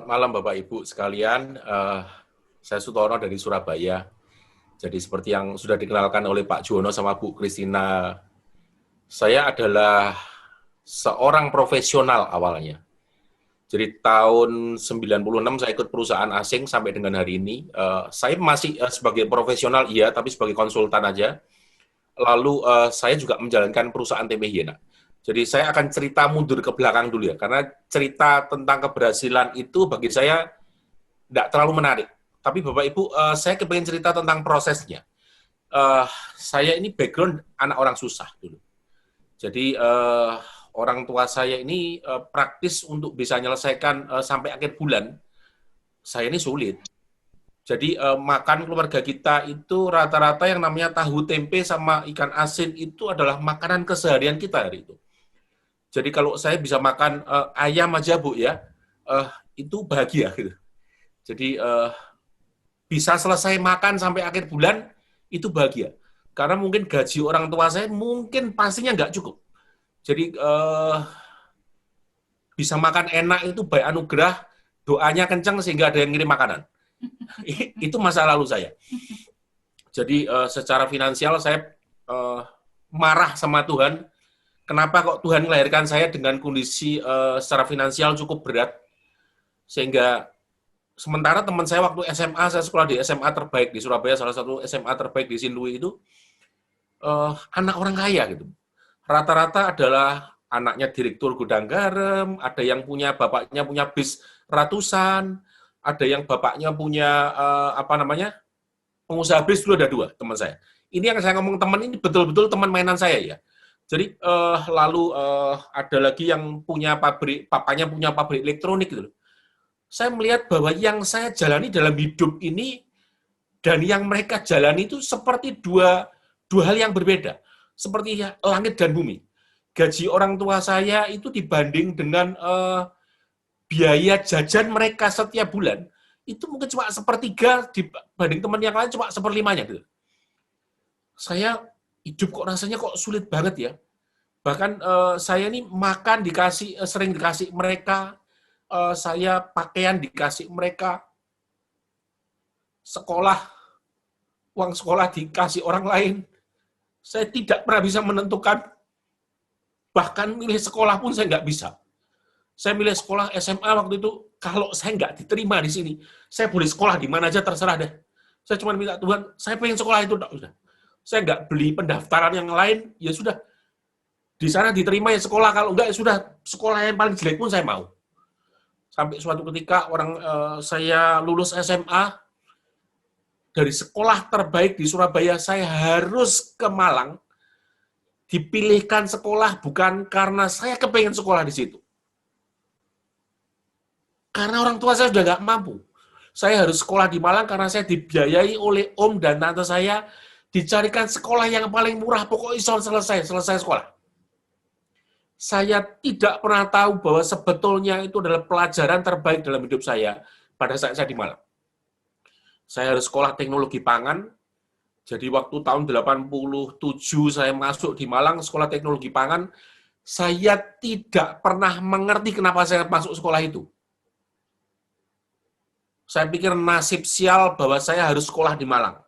Malam Bapak Ibu sekalian, saya Sutono dari Surabaya. Jadi seperti yang sudah dikenalkan oleh Pak Juwono sama Bu Kristina, saya adalah seorang profesional awalnya. Jadi tahun 96 saya ikut perusahaan asing sampai dengan hari ini. Saya masih sebagai profesional iya, tapi sebagai konsultan aja. Lalu saya juga menjalankan perusahaan tempe Hyena. Jadi saya akan cerita mundur ke belakang dulu ya, karena cerita tentang keberhasilan itu bagi saya tidak terlalu menarik. Tapi Bapak Ibu, saya kepengen cerita tentang prosesnya. Saya ini background anak orang susah dulu. Jadi orang tua saya ini praktis untuk bisa menyelesaikan sampai akhir bulan, saya ini sulit. Jadi makan keluarga kita itu rata-rata yang namanya tahu tempe sama ikan asin itu adalah makanan keseharian kita hari itu. Jadi kalau saya bisa makan ayam aja Bu ya, itu bahagia gitu. Jadi bisa selesai makan sampai akhir bulan, itu bahagia. Karena mungkin gaji orang tua saya mungkin pastinya nggak cukup. Jadi bisa makan enak itu baik anugerah, doanya kencang sehingga ada yang ngirim makanan. Itu masa lalu saya. Jadi secara finansial saya marah sama Tuhan. Kenapa kok Tuhan melahirkan saya dengan kondisi secara finansial cukup berat, sehingga sementara teman saya waktu SMA, saya sekolah di SMA terbaik di Surabaya, salah satu SMA terbaik di Sindui itu, anak orang kaya gitu. Rata-rata adalah anaknya direktur gudang garam, ada yang punya bapaknya punya bis ratusan, ada yang bapaknya punya pengusaha bis dulu ada dua teman saya. Ini yang saya ngomong teman ini betul-betul teman mainan saya ya. Jadi lalu ada lagi yang punya pabrik, papanya punya pabrik elektronik gitu. Saya melihat bahwa yang saya jalani dalam hidup ini dan yang mereka jalani itu seperti dua hal yang berbeda. Seperti langit dan bumi. Gaji orang tua saya itu dibanding dengan biaya jajan mereka setiap bulan, itu mungkin cuma sepertiga dibanding teman yang lain cuma seperlimanya. Gitu. Saya hidup kok rasanya kok sulit banget ya. Bahkan saya ini makan sering dikasih mereka, saya pakaian dikasih mereka, uang sekolah dikasih orang lain. Saya tidak pernah bisa menentukan, bahkan milih sekolah pun saya nggak bisa. Saya milih sekolah SMA waktu itu, kalau saya nggak diterima di sini, saya boleh sekolah di mana aja terserah deh. Saya cuma minta Tuhan, saya pengen sekolah itu, udah. Saya nggak beli pendaftaran yang lain, ya sudah. Di sana diterima ya sekolah, kalau enggak ya sudah, sekolah yang paling jelek pun saya mau. Sampai suatu ketika saya lulus SMA, dari sekolah terbaik di Surabaya, saya harus ke Malang, dipilihkan sekolah bukan karena saya kepengen sekolah di situ. Karena orang tua saya sudah nggak mampu. Saya harus sekolah di Malang karena saya dibiayai oleh om dan tante saya, dicarikan sekolah yang paling murah, pokoknya selesai sekolah. Saya tidak pernah tahu bahwa sebetulnya itu adalah pelajaran terbaik dalam hidup saya pada saat saya di Malang. Saya harus sekolah teknologi pangan, jadi waktu tahun 87 saya masuk di Malang, sekolah teknologi pangan, saya tidak pernah mengerti kenapa saya masuk sekolah itu. Saya pikir nasib sial bahwa saya harus sekolah di Malang.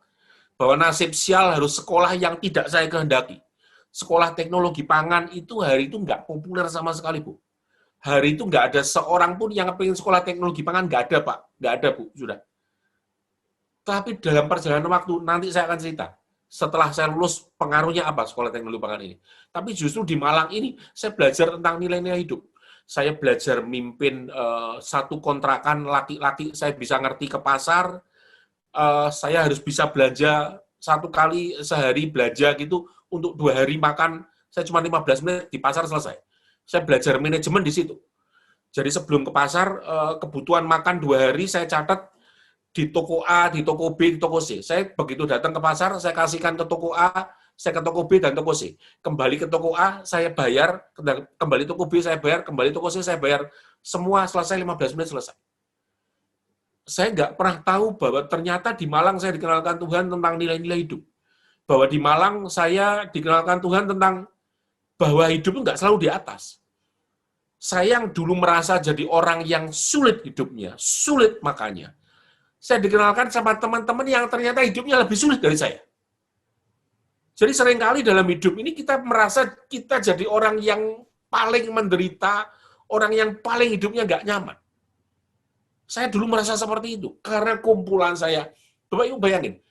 Bahwa nasib sial harus sekolah yang tidak saya kehendaki. Sekolah teknologi pangan itu hari itu nggak populer sama sekali, Bu. Hari itu nggak ada seorang pun yang pengen sekolah teknologi pangan, nggak ada, Pak. Nggak ada, Bu, sudah. Tapi dalam perjalanan waktu, nanti saya akan cerita. Setelah saya lulus, pengaruhnya apa sekolah teknologi pangan ini. Tapi justru di Malang ini, saya belajar tentang nilai-nilai hidup. Saya belajar mimpin satu kontrakan laki-laki, saya bisa ngerti ke pasar, saya harus bisa belanja satu kali sehari belanja gitu, untuk 2 hari makan, saya cuma 15 menit di pasar selesai. Saya belajar manajemen di situ. Jadi sebelum ke pasar, kebutuhan makan 2 hari saya catat, di toko A, di toko B, di toko C. Saya begitu datang ke pasar, saya kasihkan ke toko A, saya ke toko B dan toko C. Kembali ke toko A, saya bayar, kembali toko B, saya bayar, kembali toko C, saya bayar. Semua selesai 15 menit selesai. Saya nggak pernah tahu bahwa ternyata di Malang saya dikenalkan Tuhan tentang nilai-nilai hidup. Bahwa di Malang saya dikenalkan Tuhan tentang bahwa hidup itu nggak selalu di atas. Saya yang dulu merasa jadi orang yang sulit hidupnya, sulit makannya, saya dikenalkan sama teman-teman yang ternyata hidupnya lebih sulit dari saya. Jadi seringkali dalam hidup ini kita merasa kita jadi orang yang paling menderita, orang yang paling hidupnya nggak nyaman. Saya dulu merasa seperti itu, karena kumpulan saya, Bapak Ibu bayangin,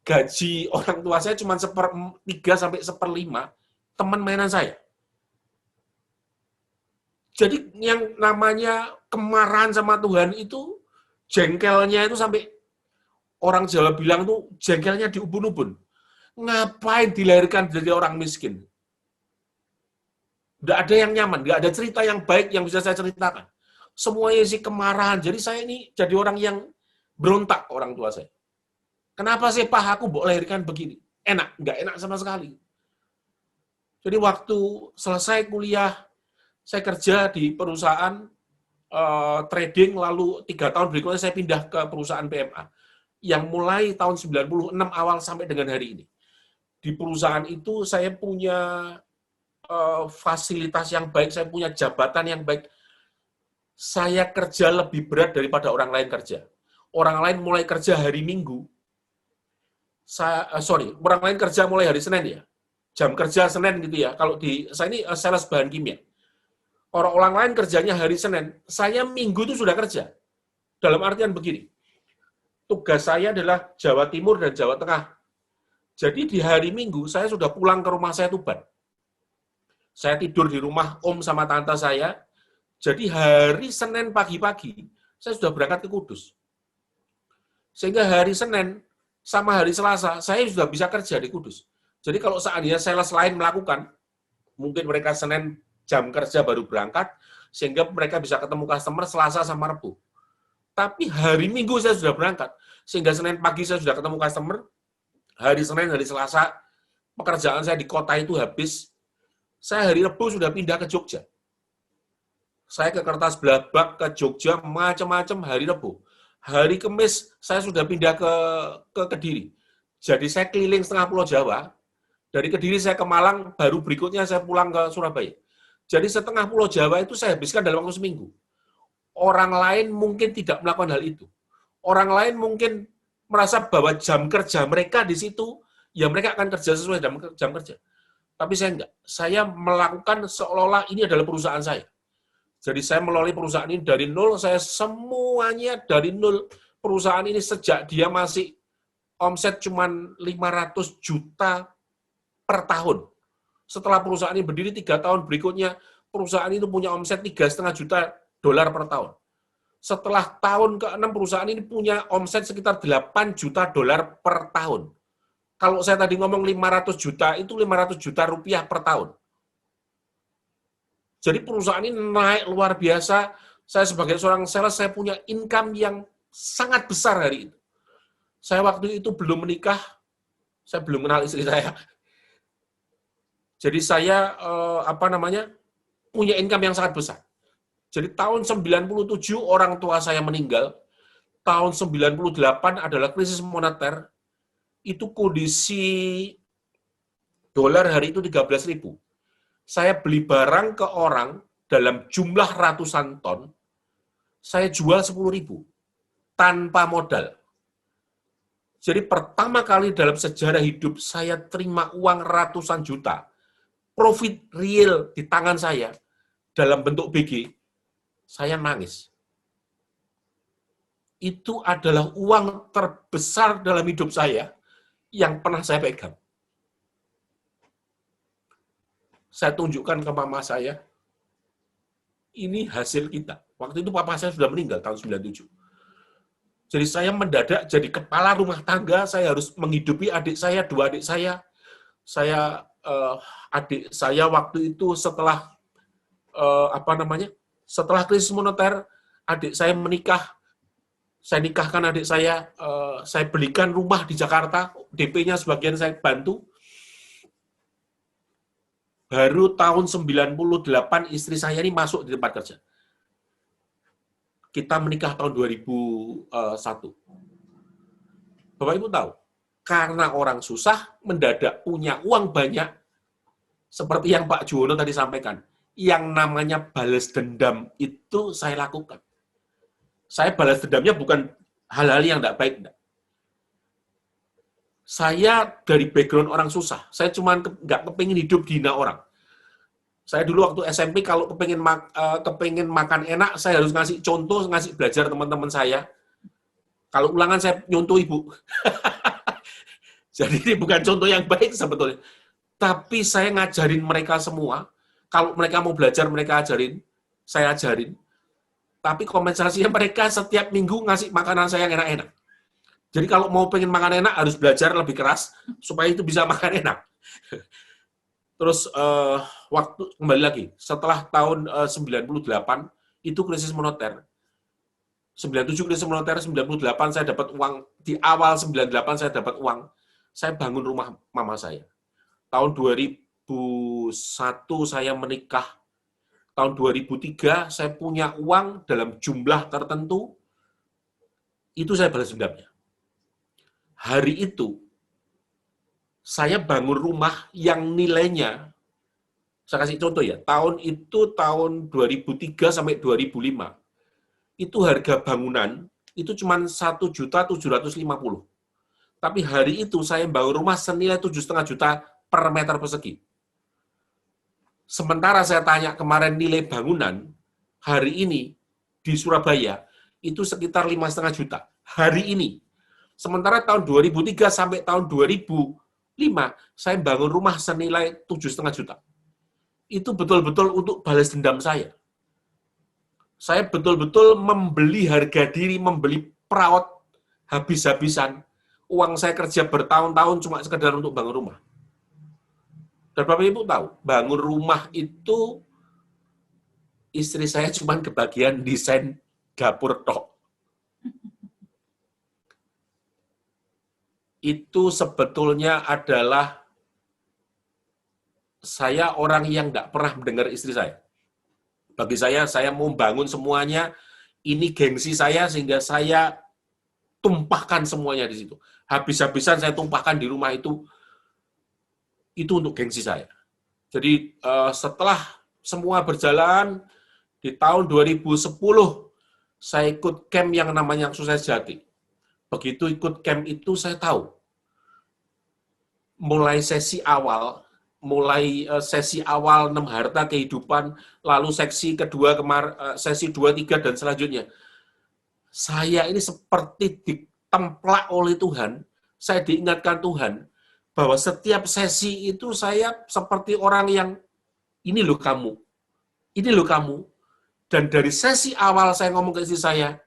gaji orang tua saya cuma 1/3 sampai 1/5 teman mainan saya. Jadi yang namanya kemarahan sama Tuhan itu, jengkelnya itu sampai orang Jawa bilang tuh jengkelnya di ubun-ubun. Ngapain dilahirkan jadi orang miskin? Nggak ada yang nyaman, nggak ada cerita yang baik yang bisa saya ceritakan. Semuanya isi kemarahan. Jadi saya ini jadi orang yang berontak orang tua saya. Kenapa sih Pak aku mau lahirkan begini? Enak, nggak enak sama sekali. Jadi waktu selesai kuliah, saya kerja di perusahaan trading, lalu 3 tahun berikutnya saya pindah ke perusahaan PMA. Yang mulai tahun 96 awal sampai dengan hari ini. Di perusahaan itu saya punya fasilitas yang baik, saya punya jabatan yang baik. Saya kerja lebih berat daripada orang lain kerja. Orang lain mulai kerja hari Minggu, orang lain kerja mulai hari Senin ya. Jam kerja Senin gitu ya. Kalau saya ini sales bahan kimia. Orang lain kerjanya hari Senin, saya Minggu itu sudah kerja. Dalam artian begini, tugas saya adalah Jawa Timur dan Jawa Tengah. Jadi di hari Minggu, saya sudah pulang ke rumah saya Tuban. Saya tidur di rumah om sama tante saya. Jadi hari Senin pagi-pagi, saya sudah berangkat ke Kudus. Sehingga hari Senin sama hari Selasa, saya sudah bisa kerja di Kudus. Jadi kalau seandainya sales lain melakukan, mungkin mereka Senin jam kerja baru berangkat, sehingga mereka bisa ketemu customer Selasa sama Rabu. Tapi hari Minggu saya sudah berangkat, sehingga Senin pagi saya sudah ketemu customer, hari Senin, hari Selasa, pekerjaan saya di kota itu habis, saya hari Rabu sudah pindah ke Jogja. Saya ke Kertas Blabak, ke Jogja, macam-macam hari Rabu. Hari Kamis, saya sudah pindah ke Kediri. Jadi saya keliling setengah Pulau Jawa, dari Kediri saya ke Malang, baru berikutnya saya pulang ke Surabaya. Jadi setengah Pulau Jawa itu saya habiskan dalam waktu seminggu. Orang lain mungkin tidak melakukan hal itu. Orang lain mungkin merasa bahwa jam kerja mereka di situ, ya mereka akan kerja sesuai jam kerja. Tapi saya enggak. Saya melakukan seolah-olah ini adalah perusahaan saya. Jadi saya melalui perusahaan ini dari nol, saya semuanya dari nol. Perusahaan ini sejak dia masih omset cuma 500 juta per tahun. Setelah perusahaan ini berdiri 3 tahun berikutnya, perusahaan itu punya omset 3,5 juta dolar per tahun. Setelah tahun ke-6 perusahaan ini punya omset sekitar 8 juta dolar per tahun. Kalau saya tadi ngomong 500 juta, itu 500 juta rupiah per tahun. Jadi perusahaan ini naik luar biasa. Saya sebagai seorang sales, saya punya income yang sangat besar hari itu. Saya waktu itu belum menikah, saya belum kenal istri saya. Jadi saya punya income yang sangat besar. Jadi tahun 97 orang tua saya meninggal, tahun 98 adalah krisis moneter, itu kondisi dolar hari itu 13.000. Saya beli barang ke orang dalam jumlah ratusan ton, saya jual 10.000 tanpa modal. Jadi pertama kali dalam sejarah hidup saya terima uang ratusan juta, profit real di tangan saya dalam bentuk BG, saya nangis. Itu adalah uang terbesar dalam hidup saya yang pernah saya pegang. Saya tunjukkan ke mama saya, ini hasil kita. Waktu itu papa saya sudah meninggal tahun 97. Jadi saya mendadak jadi kepala rumah tangga, saya harus menghidupi adik saya, 2 adik saya. Adik saya waktu itu setelah setelah krisis moneter, adik saya menikah, saya nikahkan adik saya belikan rumah di Jakarta, DP-nya sebagian saya bantu. Baru tahun 98 istri saya ini masuk di tempat kerja. Kita menikah tahun 2001. Bapak Ibu tahu, karena orang susah mendadak punya uang banyak, seperti yang Pak Juwono tadi sampaikan, yang namanya balas dendam itu saya lakukan. Saya balas dendamnya bukan hal-hal yang tidak baik. Enggak. Saya dari background orang susah. Saya cuma nggak kepingin hidup dihina orang. Saya dulu waktu SMP kalau kepingin makan enak, saya harus ngasih contoh, ngasih belajar teman-teman saya. Kalau ulangan saya nyontoh ibu. Jadi ini bukan contoh yang baik sebetulnya. Tapi saya ngajarin mereka semua. Kalau mereka mau belajar, mereka ajarin. Saya ajarin. Tapi kompensasinya mereka setiap minggu ngasih makanan saya yang enak-enak. Jadi kalau mau pengen makan enak, harus belajar lebih keras, supaya itu bisa makan enak. Terus waktu kembali lagi, setelah tahun 98, itu krisis moneter. 97 krisis moneter, 98 saya dapat uang, di awal 98 saya dapat uang, saya bangun rumah mama saya. Tahun 2001 saya menikah, tahun 2003 saya punya uang dalam jumlah tertentu, itu saya balas dendamnya. Hari itu, saya bangun rumah yang nilainya, saya kasih contoh ya, tahun itu tahun 2003 sampai 2005, itu harga bangunan itu cuma 1.750.000. Tapi hari itu saya bangun rumah senilai 7,5 juta per meter persegi. Sementara saya tanya kemarin nilai bangunan, hari ini di Surabaya, itu sekitar 5,5 juta. Hari ini. Sementara tahun 2003 sampai tahun 2005, saya bangun rumah senilai 7,5 juta. Itu betul-betul untuk balas dendam saya. Saya betul-betul membeli harga diri, membeli perawat habis-habisan. Uang saya kerja bertahun-tahun cuma sekedar untuk bangun rumah. Dan Bapak Ibu tahu, bangun rumah itu istri saya cuma kebagian desain dapur tok. Itu sebetulnya adalah saya orang yang nggak pernah mendengar istri saya. Bagi saya mau bangun semuanya, ini gengsi saya sehingga saya tumpahkan semuanya di situ. Habis-habisan saya tumpahkan di rumah itu untuk gengsi saya. Jadi setelah semua berjalan, di tahun 2010, saya ikut camp yang namanya Sukses Jati. Begitu ikut camp itu saya tahu, mulai sesi awal 6 harta kehidupan, lalu sesi kedua, sesi 2, 3, dan selanjutnya. Saya ini seperti ditemplak oleh Tuhan, saya diingatkan Tuhan, bahwa setiap sesi itu saya seperti orang yang, ini loh kamu, ini loh kamu. Dan dari sesi awal saya ngomong ke istri saya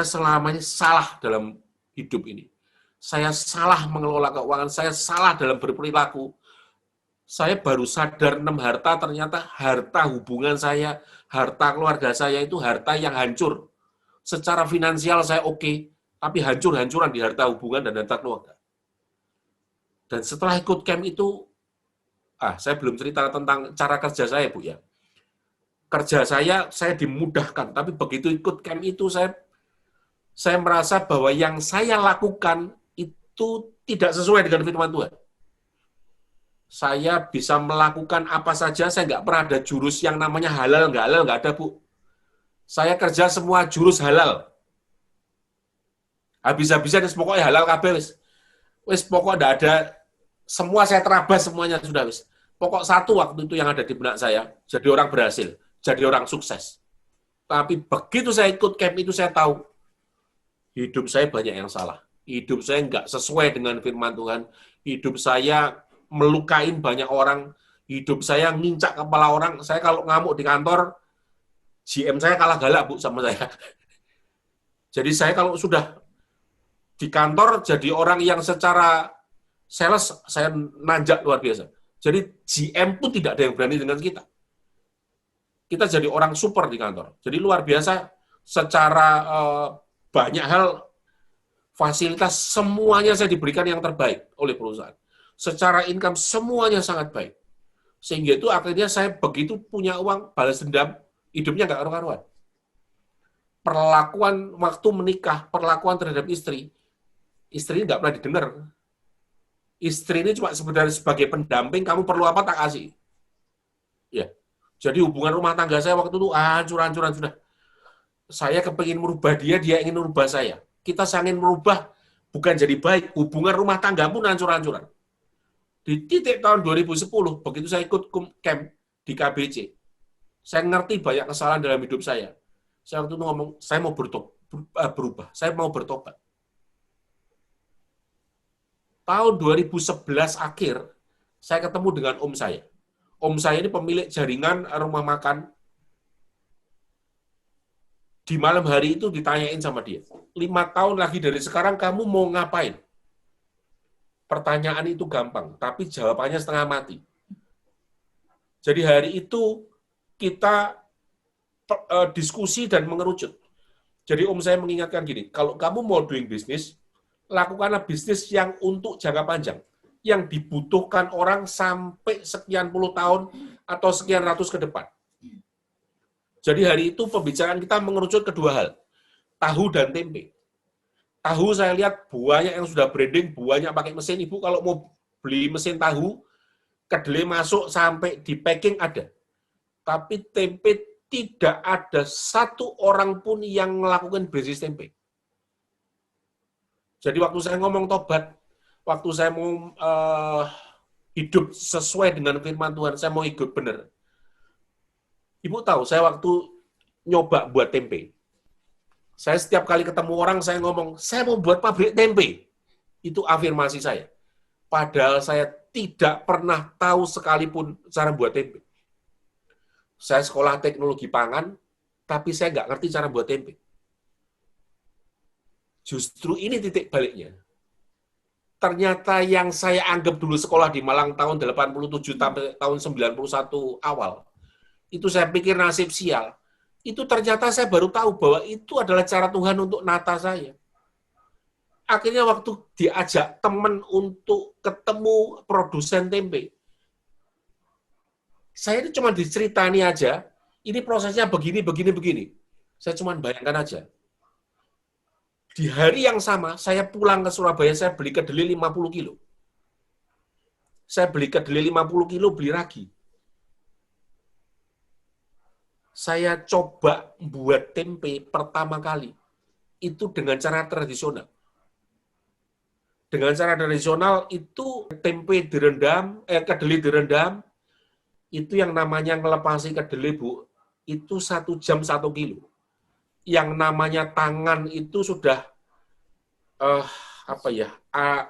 selama ini salah dalam hidup ini. Saya salah mengelola keuangan, saya salah dalam berperilaku. Saya baru sadar 6 harta, ternyata harta hubungan saya, harta keluarga saya itu harta yang hancur. Secara finansial saya oke, tapi hancur-hancuran di harta hubungan dan harta keluarga. Dan setelah ikut camp itu, saya belum cerita tentang cara kerja saya, Bu ya. Kerja saya dimudahkan, tapi begitu ikut camp itu saya merasa bahwa yang saya lakukan itu tidak sesuai dengan firman Tuhan. Saya bisa melakukan apa saja, saya nggak pernah ada jurus yang namanya halal, nggak ada, Bu. Saya kerja semua jurus halal. Habis-habisan, pokoknya halal kabeh, wis pokok nggak ada, semua saya terabas semuanya sudah, wis. Pokok satu waktu itu yang ada di benak saya, jadi orang berhasil, jadi orang sukses. Tapi begitu saya ikut camp itu, saya tahu, hidup saya banyak yang salah. Hidup saya nggak sesuai dengan firman Tuhan. Hidup saya melukain banyak orang. Hidup saya ngincak kepala orang. Saya kalau ngamuk di kantor, GM saya kalah galak, Bu, sama saya. Jadi saya kalau sudah di kantor, jadi orang yang secara sales, saya nanjak luar biasa. Jadi GM pun tidak ada yang berani dengan kita. Kita jadi orang super di kantor. Jadi luar biasa secara banyak hal, fasilitas semuanya saya diberikan yang terbaik oleh perusahaan. Secara income semuanya sangat baik. Sehingga itu akhirnya saya begitu punya uang, balas dendam, hidupnya nggak karu-karuan. Perlakuan waktu menikah, perlakuan terhadap istri nggak pernah didengar. Istri ini cuma sebenarnya sebagai pendamping, kamu perlu apa tak kasih. Ya. Jadi hubungan rumah tangga saya waktu itu hancur-hancuran sudah. Saya kepingin merubah dia, dia ingin merubah saya. Kita saling merubah, bukan jadi baik. Hubungan rumah tangga pun hancur-hancuran. Di titik tahun 2010, begitu saya ikut camp di KBC, saya ngerti banyak kesalahan dalam hidup saya. Saya waktu itu ngomong, saya mau berubah, saya mau bertobat. Tahun 2011 akhir, saya ketemu dengan om saya. Om saya ini pemilik jaringan rumah makan. Di malam hari itu ditanyain sama dia, 5 tahun lagi dari sekarang kamu mau ngapain? Pertanyaan itu gampang, tapi jawabannya setengah mati. Jadi hari itu kita diskusi dan mengerucut. Jadi om saya mengingatkan gini, kalau kamu mau doing bisnis, lakukanlah bisnis yang untuk jangka panjang, yang dibutuhkan orang sampai sekian puluh tahun atau sekian ratus ke depan. Jadi hari itu pembicaraan kita mengerucut kedua hal, tahu dan tempe. Tahu saya lihat banyak yang sudah branding, banyak pakai mesin. Ibu kalau mau beli mesin tahu, kedelai masuk sampai di packing ada. Tapi tempe tidak ada satu orang pun yang melakukan bisnis tempe. Jadi waktu saya ngomong tobat, waktu saya mau hidup sesuai dengan firman Tuhan, saya mau hidup benar. Ibu tahu, saya waktu nyoba buat tempe, saya setiap kali ketemu orang, saya ngomong, saya mau buat pabrik tempe. Itu afirmasi saya. Padahal saya tidak pernah tahu sekalipun cara buat tempe. Saya sekolah teknologi pangan, tapi saya nggak ngerti cara buat tempe. Justru ini titik baliknya. Ternyata yang saya anggap dulu sekolah di Malang tahun 87 sampai tahun 91 awal, itu saya pikir nasib sial. Itu ternyata saya baru tahu bahwa itu adalah cara Tuhan untuk nata saya. Akhirnya waktu diajak teman untuk ketemu produsen tempe, saya itu cuma diceritani aja, ini prosesnya begini, begini, begini. Saya cuma bayangkan aja. Di hari yang sama, saya pulang ke Surabaya, saya beli kedelai 50 kilo. Saya beli kedelai 50 kilo, beli ragi. Saya coba buat tempe pertama kali itu dengan cara tradisional. Dengan cara tradisional itu tempe direndam, kedelai direndam, itu yang namanya ngelepasi kedelai, Bu, itu 1 jam 1 kilo. Yang namanya tangan itu sudah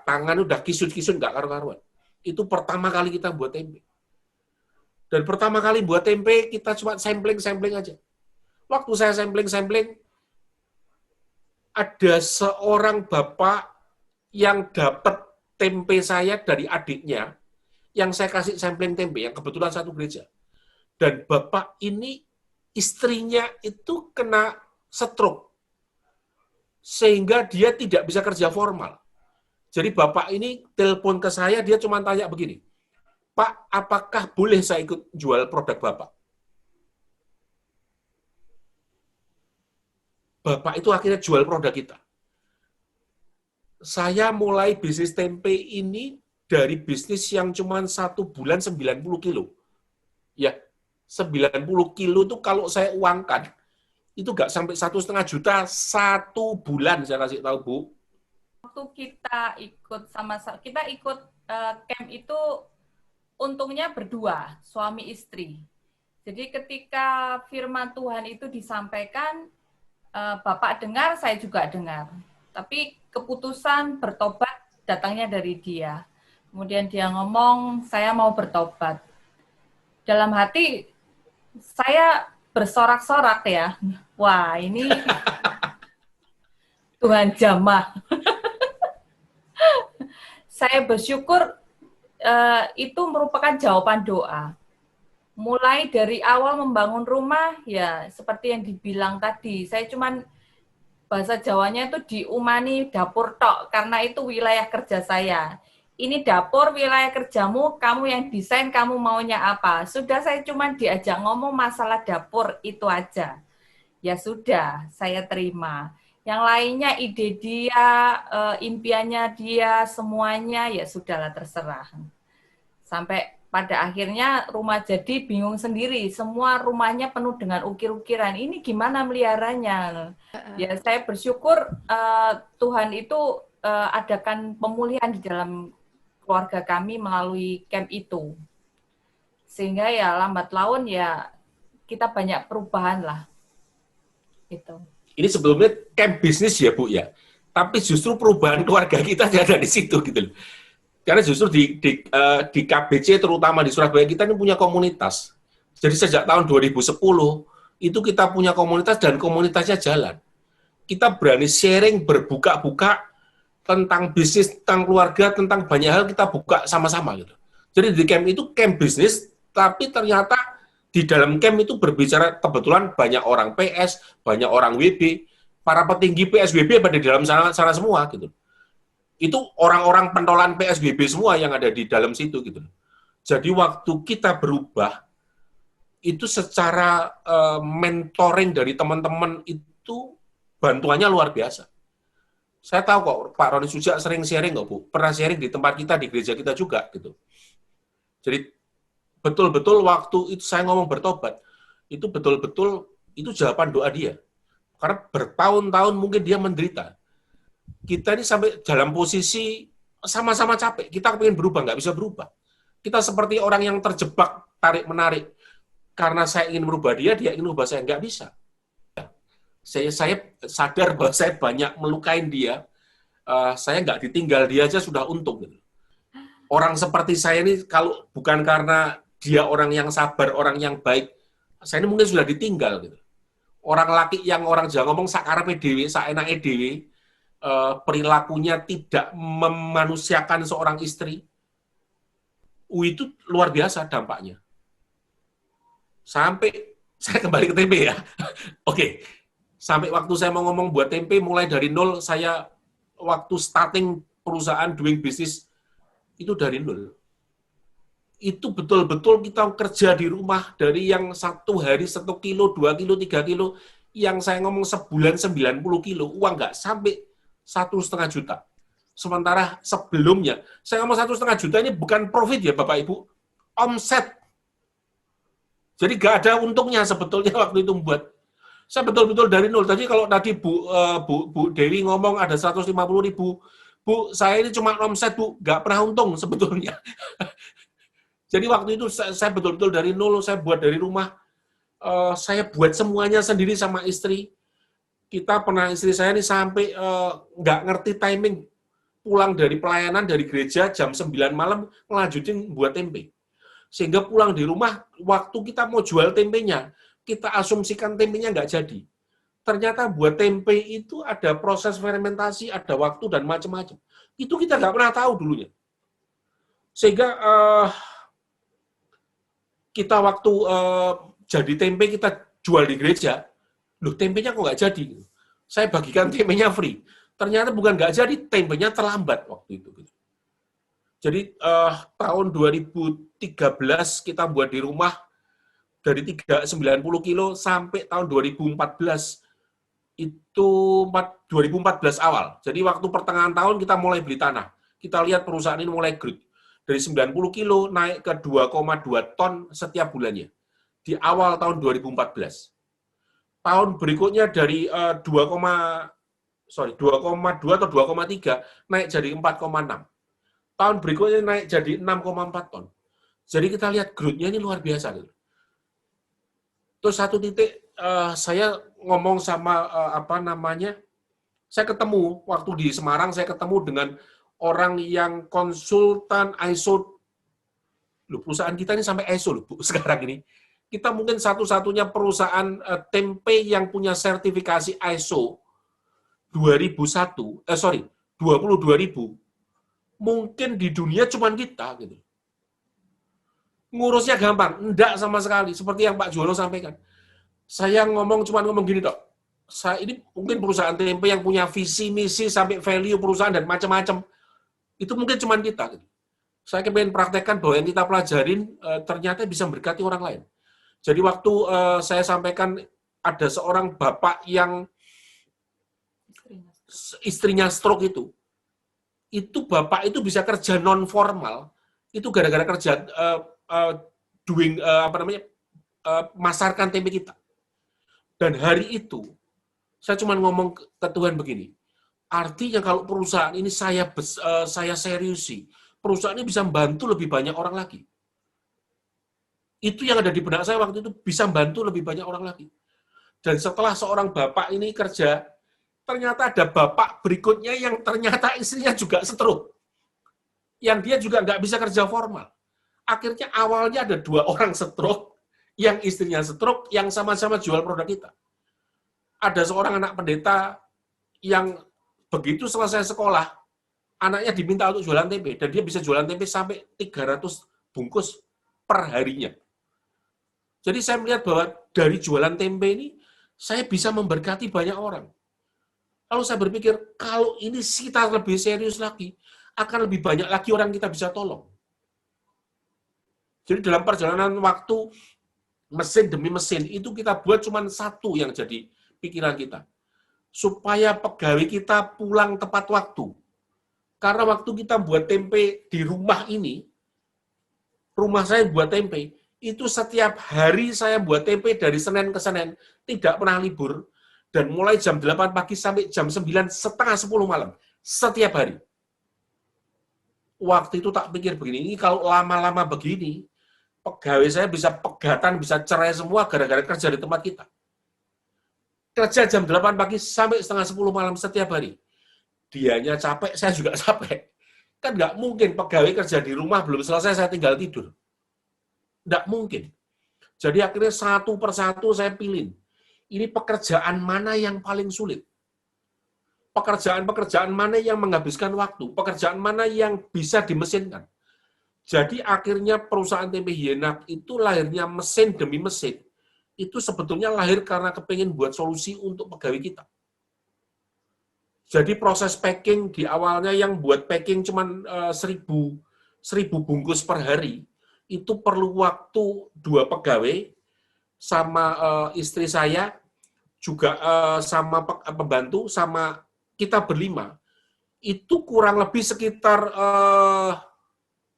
tangan udah kisut-kisut nggak karu-karuan. Itu pertama kali kita buat tempe. Dan pertama kali buat tempe, kita cuma sampling aja. Waktu saya sampling, ada seorang bapak yang dapat tempe saya dari adiknya, yang saya kasih sampling tempe, yang kebetulan satu gereja. Dan bapak ini, istrinya itu kena stroke, sehingga dia tidak bisa kerja formal. Jadi bapak ini telepon ke saya, dia cuma tanya begini, Pak, apakah boleh saya ikut jual produk Bapak? Bapak itu akhirnya jual produk kita. Saya mulai bisnis tempe ini dari bisnis yang cuma 1 bulan 90 kilo. Ya, 90 kilo itu kalau saya uangkan, itu nggak sampai 1,5 juta 1 bulan, saya kasih tahu, Bu. Waktu kita ikut camp itu untungnya berdua, suami istri. Jadi ketika firman Tuhan itu disampaikan, Bapak dengar, saya juga dengar. Tapi keputusan bertobat datangnya dari dia. Kemudian dia ngomong, saya mau bertobat. Dalam hati, saya bersorak-sorak ya. Wah, ini Tuhan jamah. Saya bersyukur itu merupakan jawaban doa. Mulai dari awal membangun rumah, ya seperti yang dibilang tadi, saya cuman bahasa Jawanya itu diumani dapur tok, karena itu wilayah kerja saya. Ini dapur, wilayah kerjamu, kamu yang desain, kamu maunya apa. Sudah saya cuman diajak ngomong masalah dapur, itu aja. Ya sudah, saya terima. Yang lainnya ide dia, impiannya dia, semuanya ya sudahlah terserah. Sampai pada akhirnya rumah jadi bingung sendiri. Semua rumahnya penuh dengan ukir-ukiran. Ini gimana meliharanya? Ya, saya bersyukur Tuhan itu adakan pemulihan di dalam keluarga kami melalui camp itu. Sehingga ya lambat laun ya kita banyak perubahan lah. Gitu. Ini sebelumnya camp bisnis ya Bu ya, tapi justru perubahan keluarga kita ada di situ gitu loh. Karena justru di KBC terutama di Surabaya kita ini punya komunitas. Jadi sejak tahun 2010 itu kita punya komunitas dan komunitasnya jalan. Kita berani sharing, berbuka-buka tentang bisnis, tentang keluarga, tentang banyak hal kita buka sama-sama gitu. Jadi di camp itu camp bisnis, tapi ternyata di dalam camp itu berbicara kebetulan banyak orang PS, banyak orang WB, para petinggi PSBB pada di dalam sana semua gitu. Itu orang-orang pentolan PSBB semua yang ada di dalam situ gitu. Jadi waktu kita berubah itu secara mentoring dari teman-teman itu bantuannya luar biasa. Saya tahu kok Pak Roni Sujak sering sharing kok Bu, pernah sharing di tempat kita di gereja kita juga gitu. Jadi betul-betul waktu itu saya ngomong bertobat, itu betul-betul itu jawaban doa dia. Karena bertahun-tahun mungkin dia menderita. Kita ini sampai dalam posisi sama-sama capek. Kita pengen berubah, nggak bisa berubah. Kita seperti orang yang terjebak, tarik-menarik. Karena saya ingin merubah dia ingin merubah saya. Nggak bisa. Saya sadar bahwa saya banyak melukain dia. Saya nggak ditinggal dia aja sudah untung. Orang seperti saya ini, kalau bukan karena dia orang yang sabar, orang yang baik, saya ini mungkin sudah ditinggal. Gitu. Orang laki yang orang Jawa ngomong sakarepe dhewe, saenake dhewe, perilakunya tidak memanusiakan seorang istri, itu luar biasa dampaknya. Sampai, saya kembali ke tempe ya. Oke, sampai waktu saya mau ngomong buat tempe, mulai dari nol, saya waktu starting perusahaan doing business, itu dari nol. Itu betul-betul kita kerja di rumah dari yang 1 hari 1 kilo, 2 kilo, 3 kilo, yang saya ngomong sebulan 90 kilo, uang nggak sampai 1,5 juta. Sementara sebelumnya, saya ngomong 1,5 juta ini bukan profit ya Bapak Ibu, omset. Jadi nggak ada untungnya sebetulnya waktu itu membuat. Saya betul-betul dari nol. Tadi kalau tadi Bu Dewi ngomong ada 150.000, Bu, saya ini cuma omset Bu, nggak pernah untung sebetulnya. Jadi waktu itu saya betul-betul dari nol, saya buat dari rumah, saya buat semuanya sendiri sama istri. Kita pernah istri saya ini sampai nggak ngerti timing, pulang dari pelayanan dari gereja jam 9 malam, ngelanjutin buat tempe. Sehingga pulang di rumah, waktu kita mau jual tempenya, kita asumsikan tempenya nggak jadi. Ternyata buat tempe itu ada proses fermentasi, ada waktu, dan macam-macam. Itu kita nggak pernah tahu dulunya. Sehingga kita waktu jadi tempe kita jual di gereja, loh tempenya kok nggak jadi? Saya bagikan tempenya free. Ternyata bukan nggak jadi, tempenya terlambat waktu itu. Jadi tahun 2013 kita buat di rumah dari 90 kilo sampai tahun 2014 itu 2014 awal. Jadi waktu pertengahan tahun kita mulai beli tanah. Kita lihat perusahaan ini mulai growth. Dari 90 kilo naik ke 2,2 ton setiap bulannya. Di awal tahun 2014. Tahun berikutnya dari 2,2 atau 2,3 naik jadi 4,6. Tahun berikutnya naik jadi 6,4 ton. Jadi kita lihat growth-nya ini luar biasa. Terus satu titik saya ngomong sama saya ketemu waktu di Semarang, saya ketemu dengan orang yang konsultan ISO. Loh, perusahaan kita ini sampai ISO loh, Bu, sekarang ini. Kita mungkin satu-satunya perusahaan tempe yang punya sertifikasi ISO 22.000. Mungkin di dunia cuma kita gitu. Ngurusnya gampang, enggak sama sekali. Seperti yang Pak Juwono sampaikan. Saya cuma ngomong gini, Dok. Saya ini mungkin perusahaan tempe yang punya visi, misi, sampai value perusahaan dan macam-macam. Itu mungkin cuma kita. Gitu. Saya ingin praktekkan bahwa yang kita pelajarin ternyata bisa memberkati orang lain. Jadi waktu saya sampaikan ada seorang bapak yang istrinya stroke itu bapak itu bisa kerja non formal itu gara-gara kerja doing masarkan tempe kita. Dan hari itu saya cuma ngomong ke Tuhan begini, artinya kalau perusahaan ini saya seriusi, perusahaan ini bisa membantu lebih banyak orang lagi. Itu yang ada di benak saya waktu itu, bisa membantu lebih banyak orang lagi. Dan setelah seorang bapak ini kerja, ternyata ada bapak berikutnya yang ternyata istrinya juga stroke. Yang dia juga nggak bisa kerja formal. Akhirnya awalnya ada 2 orang stroke, yang istrinya stroke, yang sama-sama jual produk kita. Ada seorang anak pendeta yang begitu selesai sekolah, anaknya diminta untuk jualan tempe, dan dia bisa jualan tempe sampai 300 bungkus per harinya. Jadi saya melihat bahwa dari jualan tempe ini, saya bisa memberkati banyak orang. Lalu saya berpikir, kalau ini kita lebih serius lagi, akan lebih banyak lagi orang kita bisa tolong. Jadi dalam perjalanan waktu, mesin demi mesin, itu kita buat cuma satu yang jadi pikiran kita. Supaya pegawai kita pulang tepat waktu. Karena waktu kita buat tempe di rumah ini, rumah saya buat tempe, itu setiap hari saya buat tempe dari Senin ke Senin, tidak pernah libur, dan mulai jam 8 pagi sampai jam 9, setengah 10 malam, setiap hari. Waktu itu tak pikir begini, ini kalau lama-lama begini, pegawai saya bisa pegatan, bisa cerai semua gara-gara kerja di tempat kita. Kerja jam 8 pagi sampai setengah 10 malam setiap hari. Dianya capek, saya juga capek. Kan nggak mungkin pegawai kerja di rumah belum selesai, saya tinggal tidur. Nggak mungkin. Jadi akhirnya satu persatu saya pilih. Ini pekerjaan mana yang paling sulit? Pekerjaan-pekerjaan mana yang menghabiskan waktu? Pekerjaan mana yang bisa dimesinkan? Jadi akhirnya perusahaan tempe Hienak itu lahirnya mesin demi mesin. Itu sebetulnya lahir karena kepengen buat solusi untuk pegawai kita. Jadi proses packing di awalnya yang buat packing cuma 1.000 bungkus per hari, itu perlu waktu 2 pegawai, sama istri saya, juga sama pembantu, sama kita berlima, itu kurang lebih sekitar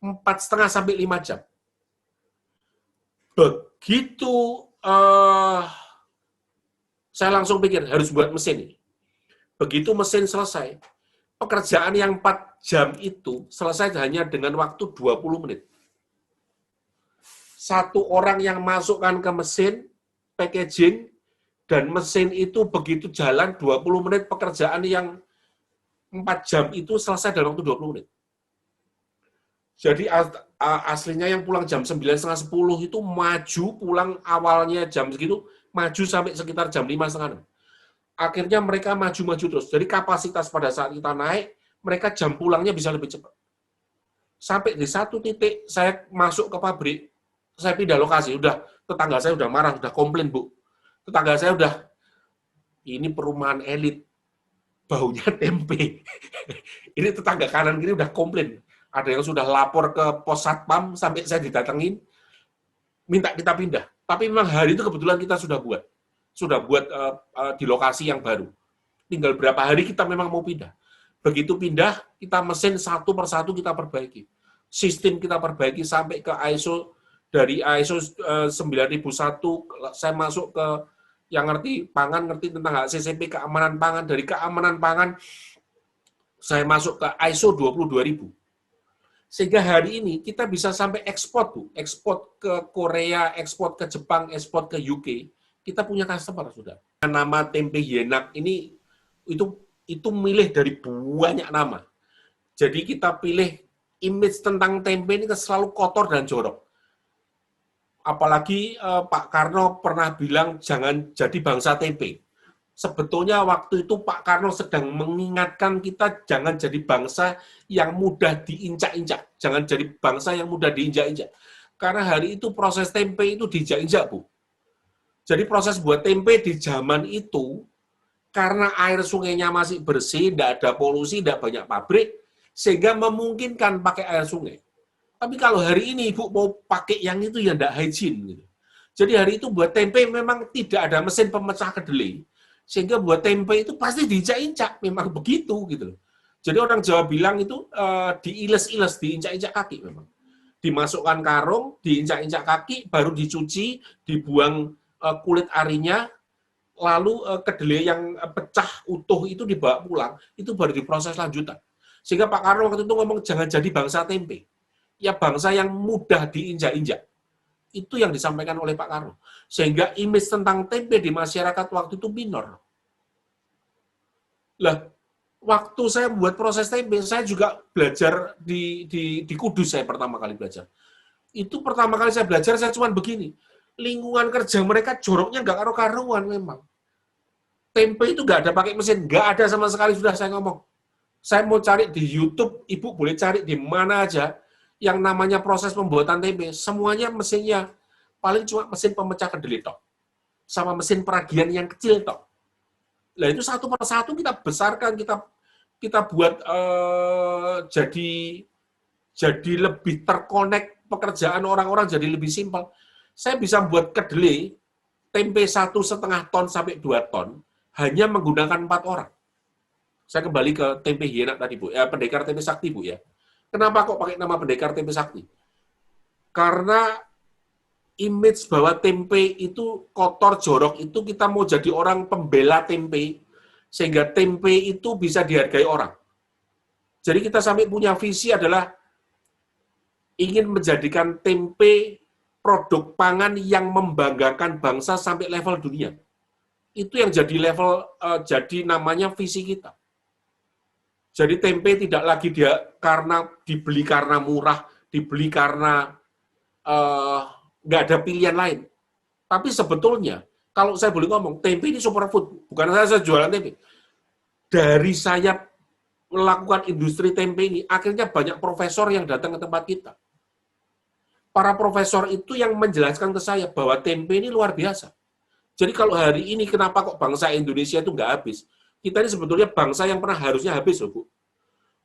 4,5 sampai 5 jam. Begitu saya langsung pikir harus buat mesin ini. Begitu mesin selesai, pekerjaan yang 4 jam itu selesai hanya dengan waktu 20 menit. Satu orang yang masukkan ke mesin, packaging, dan mesin itu begitu jalan 20 menit, pekerjaan yang 4 jam itu selesai dalam waktu 20 menit. Jadi aslinya yang pulang jam 9, setengah 10 itu maju, pulang awalnya jam segitu, maju sampai sekitar jam 5, setengah 6. Akhirnya mereka maju-maju terus. Jadi kapasitas pada saat kita naik, mereka jam pulangnya bisa lebih cepat. Sampai di satu titik, saya masuk ke pabrik, saya pindah lokasi, udah tetangga saya udah marah, udah komplain, Bu. Tetangga saya udah, ini perumahan elit, baunya tempe. Ini tetangga kanan kiri udah komplain. Ada yang sudah lapor ke pos satpam, sampai saya didatengin, minta kita pindah. Tapi memang hari itu kebetulan kita sudah buat di lokasi yang baru. Tinggal berapa hari kita memang mau pindah. Begitu pindah, kita mesin satu persatu kita perbaiki. Sistem kita perbaiki sampai ke ISO, dari ISO 9001, saya masuk ke yang ngerti pangan, ngerti tentang HACCP, keamanan pangan. Dari keamanan pangan, saya masuk ke ISO 22.000. Sehingga hari ini kita bisa sampai ekspor, Bu. Ekspor ke Korea, ekspor ke Jepang, ekspor ke UK. Kita punya customer, sudah. Nama tempe Hienak ini itu milih dari banyak nama. Jadi kita pilih image tentang tempe ini selalu kotor dan jorok. Apalagi Pak Karno pernah bilang jangan jadi bangsa tempe. Sebetulnya waktu itu Pak Karno sedang mengingatkan kita jangan jadi bangsa yang mudah diinjak-injak. Jangan jadi bangsa yang mudah diinjak-injak. Karena hari itu proses tempe itu diinjak-injak, Bu. Jadi proses buat tempe di zaman itu, karena air sungainya masih bersih, tidak ada polusi, tidak banyak pabrik, sehingga memungkinkan pakai air sungai. Tapi kalau hari ini Ibu mau pakai yang itu ya tidak hygiene. Gitu. Jadi hari itu buat tempe memang tidak ada mesin pemecah kedelai, sehingga buat tempe itu pasti diinjak-injak, memang begitu gitu. Jadi orang Jawa bilang itu diiles-iles, diinjak-injak kaki memang. dimasukkan karung, diinjak-injak kaki, baru dicuci, dibuang kulit arinya, lalu kedelai yang pecah utuh itu dibawa pulang, itu baru diproses lanjutan. Sehingga Pak Karno waktu itu ngomong, jangan jadi bangsa tempe. Ya bangsa yang mudah diinjak-injak. Itu yang disampaikan oleh Pak Karno. Sehingga image tentang tempe di masyarakat waktu itu minor. Lah, waktu saya buat proses tempe, saya juga belajar di Kudus, saya pertama kali belajar. Itu pertama kali saya belajar, saya cuma begini. Lingkungan kerja mereka joroknya nggak karu-karuan memang. Tempe itu nggak ada pakai mesin, nggak ada sama sekali, sudah saya ngomong. Saya mau cari di YouTube, Ibu boleh cari di mana aja, yang namanya proses pembuatan tempe, semuanya mesinnya paling cuma mesin pemecah kedelai tok, sama mesin peragian yang kecil tok. Nah itu satu persatu kita besarkan, kita buat jadi lebih terkonek pekerjaan orang-orang, jadi lebih simpel. Saya bisa buat kedelai tempe 1,5 ton sampai 2 ton hanya menggunakan 4 orang. Saya kembali ke tempe hienak tadi, Bu. Pendekar tempe sakti, Bu, ya. Kenapa kok pakai nama pendekar tempe sakti? Karena image bahwa tempe itu kotor, jorok, itu kita mau jadi orang pembela tempe, sehingga tempe itu bisa dihargai orang. Jadi kita sampai punya visi adalah ingin menjadikan tempe produk pangan yang membanggakan bangsa sampai level dunia. Itu yang jadi level, jadi namanya visi kita. Jadi tempe tidak lagi dibeli karena murah, dibeli karena nggak ada pilihan lain. Tapi sebetulnya, kalau saya boleh ngomong, tempe ini superfood. Bukan saya jualan tempe. Dari saya melakukan industri tempe ini, akhirnya banyak profesor yang datang ke tempat kita. Para profesor itu yang menjelaskan ke saya bahwa tempe ini luar biasa. Jadi kalau hari ini kenapa kok bangsa Indonesia itu nggak habis? Kita ini sebetulnya bangsa yang pernah harusnya habis, loh, Bu.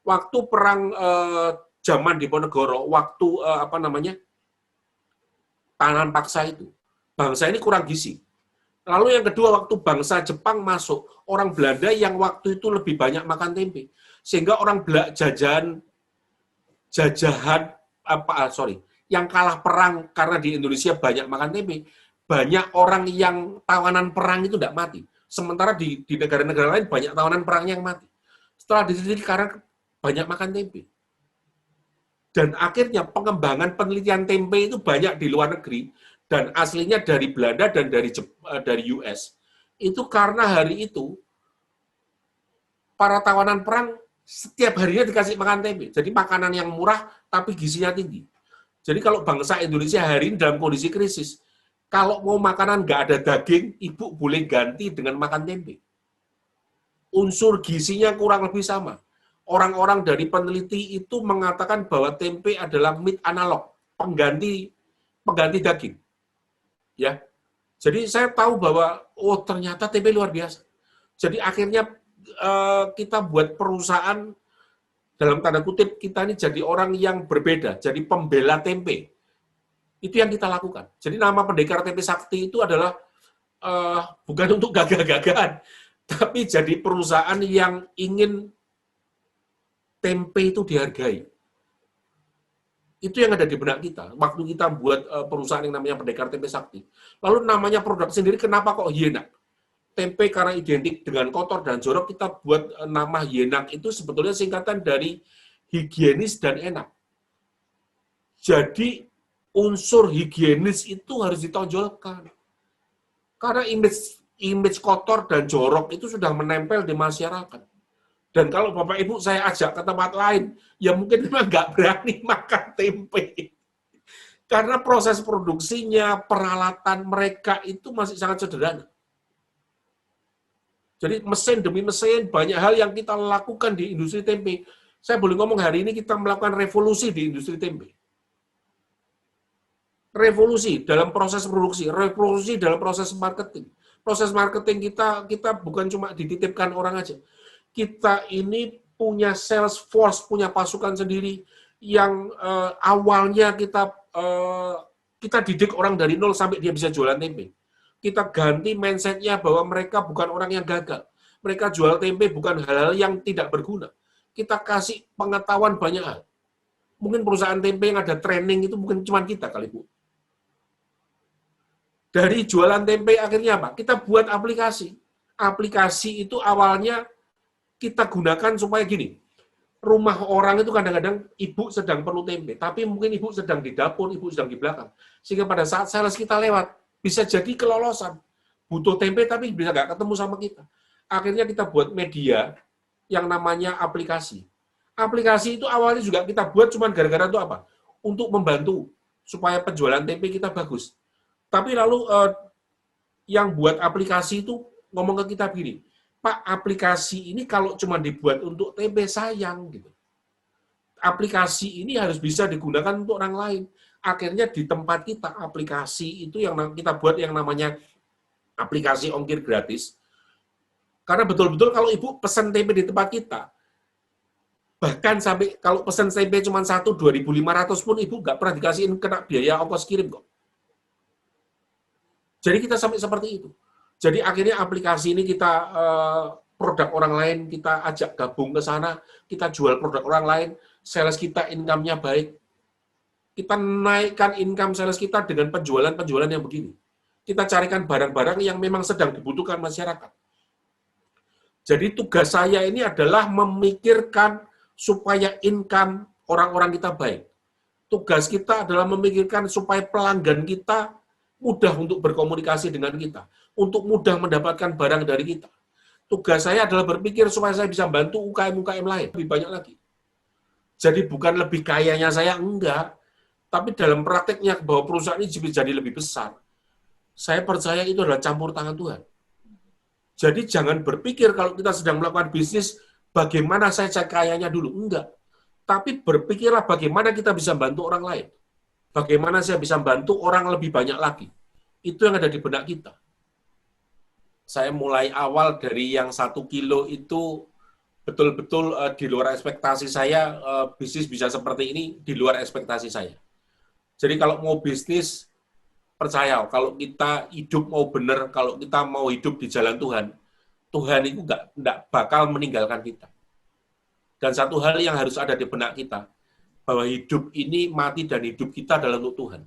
Waktu perang zaman Diponegoro, waktu tahanan paksa itu, bangsa ini kurang gizi. Lalu yang kedua, waktu bangsa Jepang masuk, orang Belanda yang waktu itu lebih banyak makan tempe, sehingga orang yang kalah perang karena di Indonesia banyak makan tempe, banyak orang yang tawanan perang itu tidak mati. Sementara di negara-negara lain banyak tawanan perang yang mati. Setelah dididik karena banyak makan tempe. Dan akhirnya pengembangan penelitian tempe itu banyak di luar negeri, dan aslinya dari Belanda dan dari US. Itu karena hari itu, para tawanan perang setiap harinya dikasih makan tempe. Jadi makanan yang murah, tapi gizinya tinggi. Jadi kalau bangsa Indonesia hari ini dalam kondisi krisis, kalau mau makanan nggak ada daging, Ibu boleh ganti dengan makan tempe. Unsur gizinya kurang lebih sama. Orang-orang dari peneliti itu mengatakan bahwa tempe adalah meat analog, pengganti daging. Ya. Jadi saya tahu bahwa ternyata tempe luar biasa. Jadi akhirnya kita buat perusahaan, dalam tanda kutip, kita ini jadi orang yang berbeda, jadi pembela tempe. Itu yang kita lakukan. Jadi nama Pendekar Tempe Sakti itu adalah bukan untuk gagah-gagahan, tapi jadi perusahaan yang ingin tempe itu dihargai. Itu yang ada di benak kita. Waktu kita buat perusahaan yang namanya Pendekar Tempe Sakti. Lalu namanya produk sendiri, kenapa kok hienak? Tempe karena identik dengan kotor dan jorok, kita buat nama hienak itu sebetulnya singkatan dari higienis dan enak. Jadi unsur higienis itu harus ditonjolkan. Karena image kotor dan jorok itu sudah menempel di masyarakat. Dan kalau Bapak Ibu saya ajak ke tempat lain, ya mungkin memang nggak berani makan tempe. Karena proses produksinya, peralatan mereka itu masih sangat sederhana. Jadi mesin demi mesin, banyak hal yang kita lakukan di industri tempe. Saya boleh ngomong hari ini kita melakukan revolusi di industri tempe. Revolusi dalam proses produksi, revolusi dalam proses marketing. Proses marketing kita bukan cuma dititipkan orang aja. Kita ini punya sales force, punya pasukan sendiri yang awalnya kita didik orang dari nol sampai dia bisa jualan tempe. Kita ganti mindset-nya bahwa mereka bukan orang yang gagal. Mereka jual tempe bukan hal-hal yang tidak berguna. Kita kasih pengetahuan banyak hal. Mungkin perusahaan tempe yang ada training itu mungkin cuma kita kali, Bu. Dari jualan tempe akhirnya apa? Kita buat aplikasi. Aplikasi itu awalnya kita gunakan supaya gini, rumah orang itu kadang-kadang ibu sedang perlu tempe, tapi mungkin ibu sedang di dapur, ibu sedang di belakang. Sehingga pada saat sales kita lewat, bisa jadi kelolosan. Butuh tempe tapi bisa nggak ketemu sama kita. Akhirnya kita buat media yang namanya aplikasi. Aplikasi itu awalnya juga kita buat cuma gara-gara itu apa? Untuk membantu supaya penjualan tempe kita bagus. Tapi lalu yang buat aplikasi itu ngomong ke kita begini, Pak, aplikasi ini kalau cuma dibuat untuk tempe sayang gitu. Aplikasi ini harus bisa digunakan untuk orang lain. Akhirnya di tempat kita aplikasi itu yang kita buat yang namanya aplikasi ongkir gratis. Karena betul-betul kalau ibu pesan tempe di tempat kita, bahkan sampai kalau pesan tempe cuma 2.500 pun ibu nggak pernah dikasihin kena biaya ongkos kirim kok. Jadi kita sampai seperti itu. Jadi akhirnya aplikasi ini kita produk orang lain, kita ajak gabung ke sana, kita jual produk orang lain, sales kita income-nya baik. Kita naikkan income sales kita dengan penjualan-penjualan yang begini. Kita carikan barang-barang yang memang sedang dibutuhkan masyarakat. Jadi tugas saya ini adalah memikirkan supaya income orang-orang kita baik. Tugas kita adalah memikirkan supaya pelanggan kita mudah untuk berkomunikasi dengan kita, untuk mudah mendapatkan barang dari kita. Tugas saya adalah berpikir supaya saya bisa bantu UKM-UKM lain, lebih banyak lagi. Jadi bukan lebih kayanya saya, enggak. Tapi dalam prakteknya bahwa perusahaan ini jadi lebih besar. Saya percaya itu adalah campur tangan Tuhan. Jadi jangan berpikir kalau kita sedang melakukan bisnis, bagaimana saya cek kayanya dulu. Enggak. Tapi berpikirlah bagaimana kita bisa bantu orang lain. Bagaimana saya bisa bantu orang lebih banyak lagi. Itu yang ada di benak kita. Saya mulai awal dari yang 1 kilo itu betul-betul di luar ekspektasi saya, bisnis bisa seperti ini di luar ekspektasi saya. Jadi kalau mau bisnis, percaya, kalau kita hidup mau benar, kalau kita mau hidup di jalan Tuhan, Tuhan itu nggak bakal meninggalkan kita. Dan satu hal yang harus ada di benak kita, bahwa hidup ini, mati dan hidup kita adalah untuk Tuhan.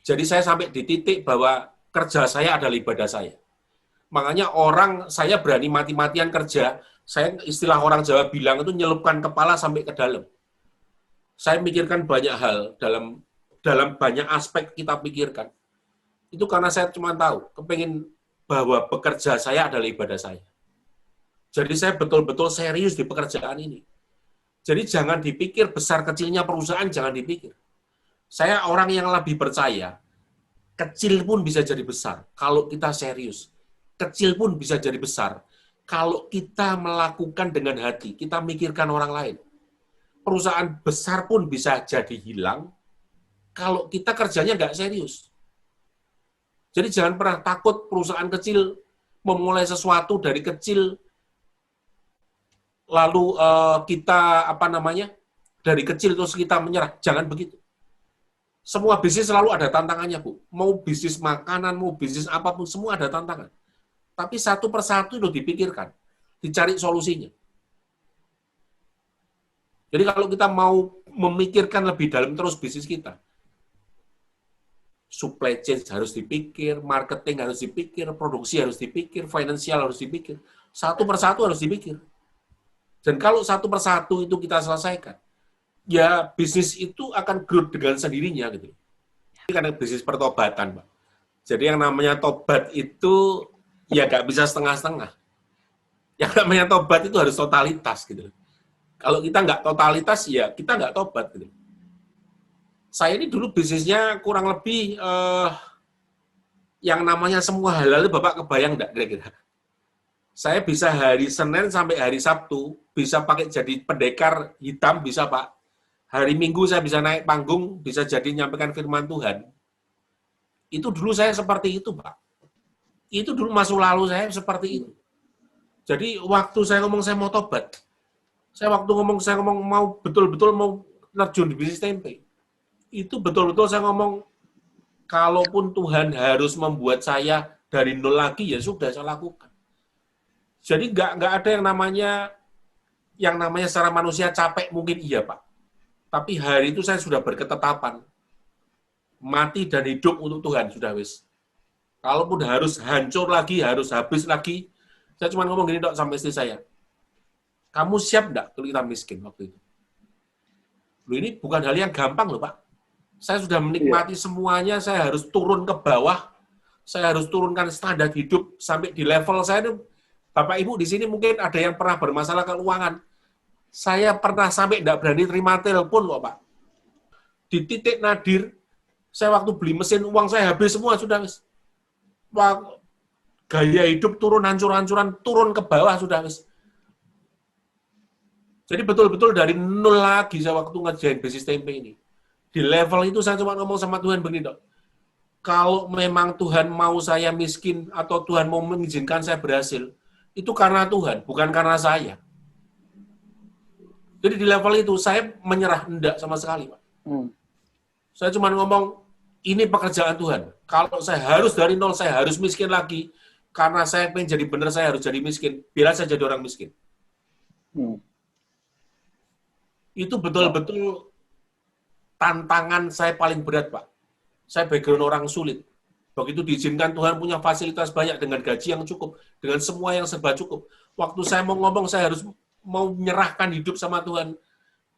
Jadi saya sampai di titik bahwa kerja saya adalah ibadah saya. Makanya saya berani mati-matian kerja, saya istilah orang Jawa bilang itu nyelupkan kepala sampai ke dalam. Saya mikirkan banyak hal dalam banyak aspek kita pikirkan. Itu karena saya cuma tahu, kepengen bahwa bekerja saya adalah ibadah saya. Jadi saya betul-betul serius di pekerjaan ini. Jadi jangan dipikir besar kecilnya perusahaan, jangan dipikir. Saya orang yang lebih percaya, kecil pun bisa jadi besar kalau kita serius. Kecil pun bisa jadi besar kalau kita melakukan dengan hati, kita mikirkan orang lain. Perusahaan besar pun bisa jadi hilang kalau kita kerjanya nggak serius. Jadi jangan pernah takut perusahaan kecil memulai sesuatu dari kecil, lalu kita dari kecil terus kita menyerah. Jangan begitu. Semua bisnis selalu ada tantangannya, Bu. Mau bisnis makanan, mau bisnis apapun, semua ada tantangan. Tapi satu persatu itu dipikirkan, dicari solusinya. Jadi kalau kita mau memikirkan lebih dalam terus bisnis kita, supply chain harus dipikir, marketing harus dipikir, produksi harus dipikir, finansial harus dipikir. Satu persatu harus dipikir. Dan kalau satu persatu itu kita selesaikan, ya bisnis itu akan growth dengan sendirinya gitu. Ini karena bisnis pertobatan, Pak. Jadi yang namanya tobat itu ya nggak bisa setengah-setengah. Yang namanya tobat itu harus totalitas gitu. Kalau kita nggak totalitas, ya kita nggak tobat gitu. Saya ini dulu bisnisnya kurang lebih yang namanya semua halal itu Bapak kebayang nggak kira-kira? Saya bisa hari Senin sampai hari Sabtu, bisa pakai jadi pendekar hitam, bisa Pak. Hari Minggu saya bisa naik panggung, bisa jadi nyampaikan firman Tuhan. Itu dulu saya seperti itu, Pak. Itu dulu masa lalu saya seperti itu. Jadi waktu saya ngomong saya mau tobat, saya ngomong mau betul-betul mau terjun di bisnis tempe, itu betul-betul saya ngomong, kalaupun Tuhan harus membuat saya dari nol lagi, ya sudah saya lakukan. Jadi nggak ada yang namanya secara manusia capek, mungkin iya Pak. Tapi hari itu saya sudah berketetapan. Mati dan hidup untuk Tuhan, sudah wis. Kalaupun harus hancur lagi, harus habis lagi, saya cuma ngomong gini dok sama istri saya. Kamu siap enggak kalau kita miskin waktu itu? Loh, ini bukan hal yang gampang loh Pak. Saya sudah menikmati semuanya, saya harus turun ke bawah, saya harus turunkan standar hidup sampai di level saya itu. Bapak Ibu di sini mungkin ada yang pernah bermasalah keuangan. Saya pernah sampai enggak berani terima telepon kok Pak. Di titik nadir, saya waktu beli mesin, uang saya habis semua, sudah. Gaya hidup turun, hancur-hancuran, turun ke bawah, sudah. Jadi betul-betul dari nol lagi saya waktu ngerjain bisnis tempe ini. Di level itu saya cuma ngomong sama Tuhan begini, dok. Kalau memang Tuhan mau saya miskin, atau Tuhan mau mengizinkan saya berhasil, itu karena Tuhan, bukan karena saya. Jadi di level itu, saya menyerah, enggak sama sekali, Pak. Saya cuma ngomong, ini pekerjaan Tuhan. Kalau saya harus dari nol, saya harus miskin lagi. Karena saya pengen jadi benar, saya harus jadi miskin. Biar saya jadi orang miskin. Itu betul-betul tantangan saya paling berat, Pak. Saya background orang sulit. Begitu diizinkan Tuhan punya fasilitas banyak dengan gaji yang cukup, dengan semua yang serba cukup. Waktu saya mau ngomong, saya harus mau menyerahkan hidup sama Tuhan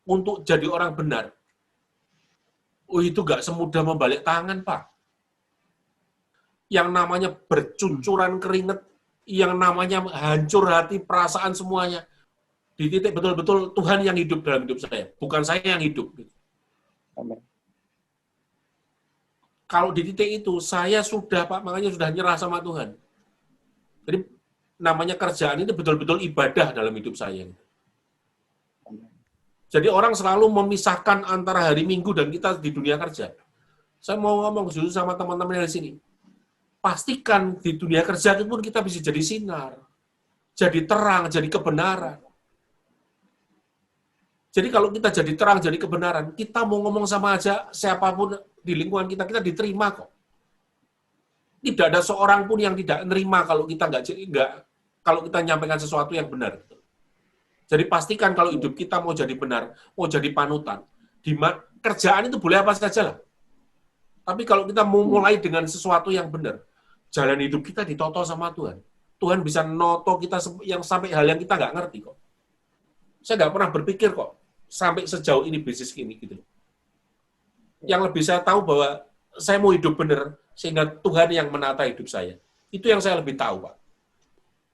untuk jadi orang benar. Oh, itu gak semudah membalik tangan, Pak. Yang namanya bercucuran keringat, yang namanya hancur hati, perasaan semuanya. Di titik betul-betul Tuhan yang hidup dalam hidup saya, bukan saya yang hidup. Amin. Kalau di titik itu, saya sudah, Pak, makanya sudah nyerah sama Tuhan. Jadi, namanya kerjaan itu betul-betul ibadah dalam hidup saya. Jadi orang selalu memisahkan antara hari Minggu dan kita di dunia kerja. Saya mau ngomong justru sama teman-teman di sini. Pastikan di dunia kerja itu pun kita bisa jadi sinar. Jadi terang, jadi kebenaran. Jadi kalau kita jadi terang, jadi kebenaran, kita mau ngomong sama aja siapapun di lingkungan kita, kita diterima kok. Tidak ada seorang pun yang tidak menerima kalau kita kalau kita nyampaikan sesuatu yang benar. Jadi pastikan kalau hidup kita mau jadi benar, mau jadi panutan. Kerjaan itu boleh apa saja lah. Tapi kalau kita mau mulai dengan sesuatu yang benar, jalan hidup kita ditoto sama Tuhan. Tuhan bisa noto kita yang sampai hal yang kita nggak ngerti kok. Saya nggak pernah berpikir kok sampai sejauh ini bisnis ini gitu. Yang lebih saya tahu bahwa saya mau hidup benar sehingga Tuhan yang menata hidup saya. Itu yang saya lebih tahu, Pak.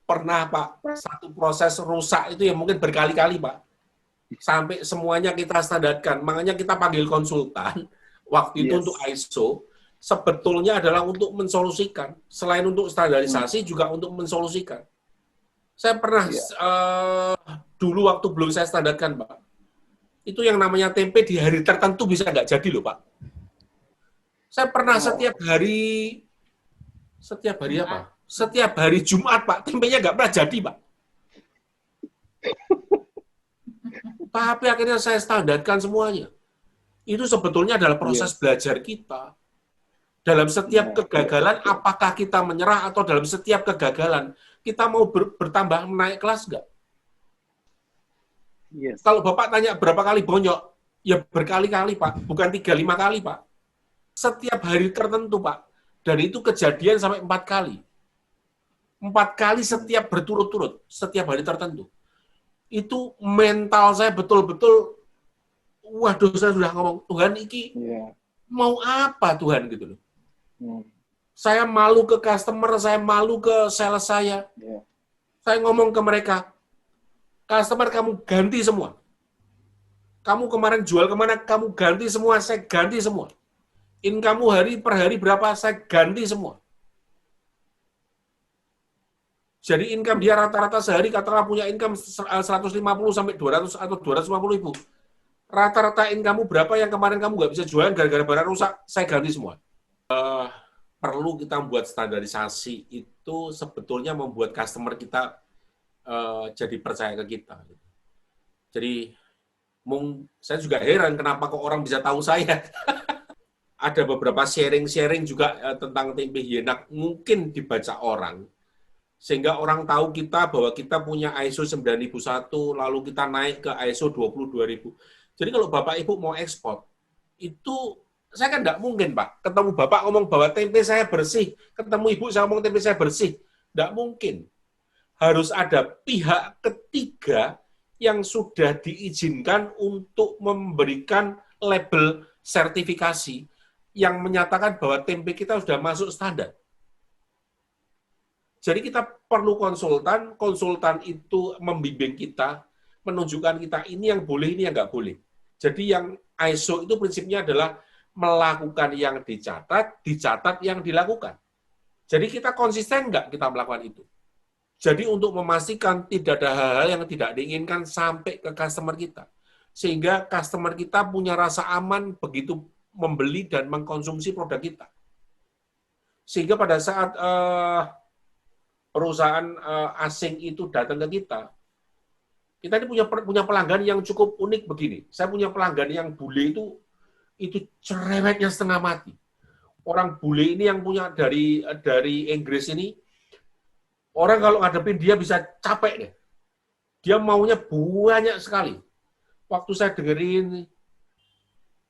Pernah, Pak, satu proses rusak itu yang mungkin berkali-kali, Pak. Sampai semuanya kita standarkan. Makanya kita panggil konsultan. Waktu itu untuk ISO, sebetulnya adalah untuk mensolusikan. Selain untuk standarisasi, juga untuk mensolusikan. Saya pernah, dulu waktu belum saya standarkan, Pak. Itu yang namanya tempe di hari tertentu bisa nggak jadi loh, Pak. Saya pernah setiap hari apa? Setiap hari Jumat, Pak, tempenya nggak pernah jadi, Pak. Tapi akhirnya saya standarkan semuanya. Itu sebetulnya adalah proses belajar kita. Dalam setiap kegagalan, apakah kita menyerah atau dalam setiap kegagalan, kita mau bertambah naik kelas nggak? Yes. Kalau Bapak tanya berapa kali bonyok, ya berkali-kali, Pak. Bukan 3-5 kali, Pak. Setiap hari tertentu, Pak. Dan itu kejadian sampai 4 kali. 4 kali setiap berturut-turut, setiap hari tertentu. Itu mental saya betul-betul, waduh, saya sudah ngomong, Tuhan iki mau apa Tuhan gitu loh. Saya malu ke customer, saya malu ke sales saya. Saya ngomong ke mereka, customer kamu ganti semua. Kamu kemarin jual kemana, kamu ganti semua, saya ganti semua. Income kamu hari per hari berapa, saya ganti semua. Jadi income dia rata-rata sehari, katakanlah punya income 150 sampai 200 atau 250 ribu. Rata-rata income kamu berapa yang kemarin kamu nggak bisa jualan gara-gara barang rusak, saya ganti semua. Perlu kita membuat standarisasi itu sebetulnya membuat customer kita jadi percaya ke kita. Jadi saya juga heran kenapa kok orang bisa tahu saya. Ada beberapa sharing-sharing juga tentang tempe hienak mungkin dibaca orang. Sehingga orang tahu kita bahwa kita punya ISO 9001, lalu kita naik ke ISO 22000. Jadi kalau Bapak Ibu mau ekspor, itu saya kan nggak mungkin, Pak. Ketemu Bapak ngomong bahwa tempe saya bersih, ketemu Ibu saya ngomong tempe saya bersih. Nggak mungkin. Harus ada pihak ketiga yang sudah diizinkan untuk memberikan label sertifikasi yang menyatakan bahwa tempe kita sudah masuk standar. Jadi kita perlu konsultan, konsultan itu membimbing kita, menunjukkan kita ini yang boleh, ini yang nggak boleh. Jadi yang ISO itu prinsipnya adalah melakukan yang dicatat, dicatat yang dilakukan. Jadi kita konsisten nggak kita melakukan itu. Jadi untuk memastikan tidak ada hal-hal yang tidak diinginkan sampai ke customer kita. Sehingga customer kita punya rasa aman begitu membeli dan mengkonsumsi produk kita. Sehingga pada saat perusahaan asing itu datang ke kita ini punya pelanggan yang cukup unik begini. Saya punya pelanggan yang bule itu cerewetnya setengah mati. Orang bule ini yang punya dari Inggris ini, orang kalau ngadepin dia bisa capek deh. Dia maunya banyak sekali. Waktu saya dengerin,